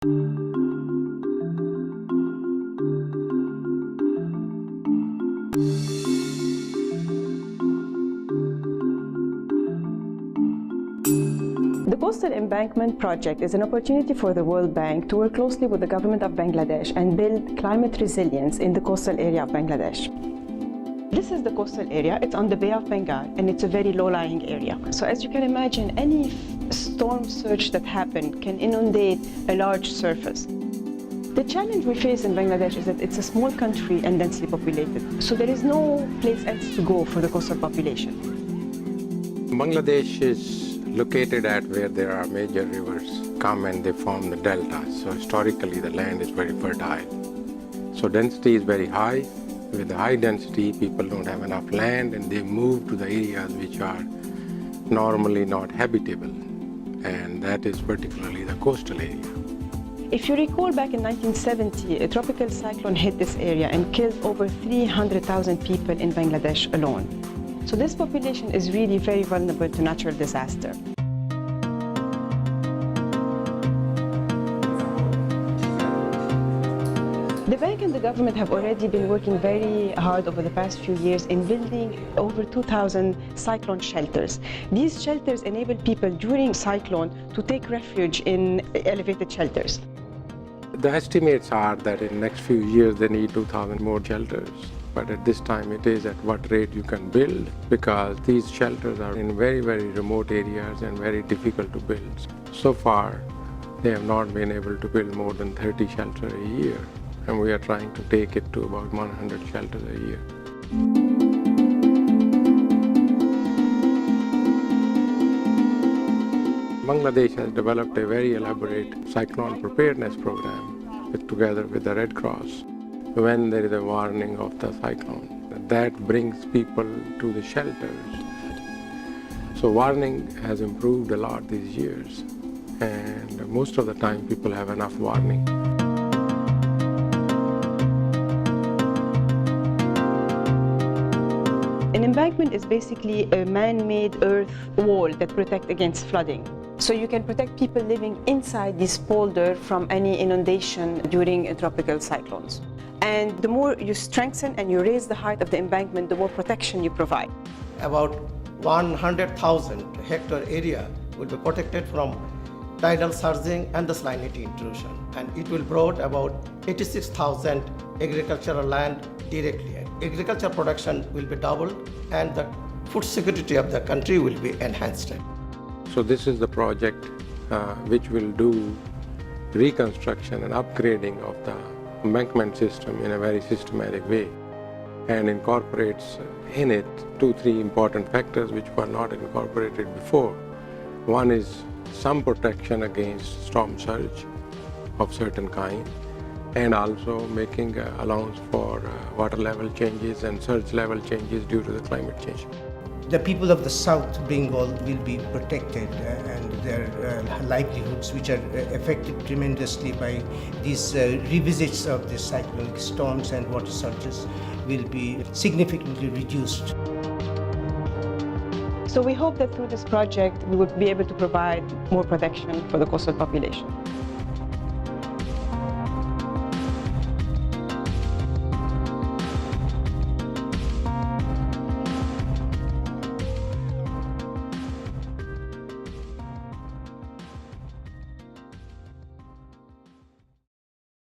The Coastal Embankment Project is an opportunity for the World Bank to work closely with the government of Bangladesh and build climate resilience in the coastal area of Bangladesh. This is the coastal area. It's on the Bay of Bengal, and it's a very low-lying area. So as you can imagine, any storm surge that happens can inundate a large surface. The challenge we face in Bangladesh is that it's a small country and densely populated. So there is no place else to go for the coastal population. Bangladesh is located at where there are major rivers come and they form the delta. So historically the land is very fertile. So density is very high. With the high density, people don't have enough land and they move to the areas which are normally not habitable. And that is particularly the coastal area. If you recall, back in 1970, a tropical cyclone hit this area and killed over 300,000 people in Bangladesh alone. So this population is really very vulnerable to natural disaster. The bank and the government have already been working very hard over the past few years in building over 2,000 cyclone shelters. These shelters enable people during cyclone to take refuge in elevated shelters. The estimates are that in the next few years they need 2,000 more shelters. But at this time it is at what rate you can build, because these shelters are in very, very remote areas and very difficult to build. So far, they have not been able to build more than 30 shelters a year. And we are trying to take it to about 100 shelters a year. Bangladesh has developed a very elaborate cyclone preparedness program together with the Red Cross. When there is a warning of the cyclone, that brings people to the shelters. So warning has improved a lot these years, and most of the time people have enough warning. An embankment is basically a man-made earth wall that protects against flooding. So you can protect people living inside this polder from any inundation during tropical cyclones. And the more you strengthen and you raise the height of the embankment, the more protection you provide. About 100,000 hectare area will be protected from tidal surging and the salinity intrusion. And it will brought about 86,000 agricultural land directly. Agriculture production will be doubled and the food security of the country will be enhanced. So this is the project which will do reconstruction and upgrading of the embankment system in a very systematic way, and incorporates in it 2-3 important factors which were not incorporated before. One is some protection against storm surge of certain kind, and also making allowance for water level changes and surge level changes due to the climate change. The people of the South Bengal will be protected and their livelihoods, which are affected tremendously by these revisits of the cyclonic storms and water surges, will be significantly reduced. So we hope that through this project we will be able to provide more protection for the coastal population.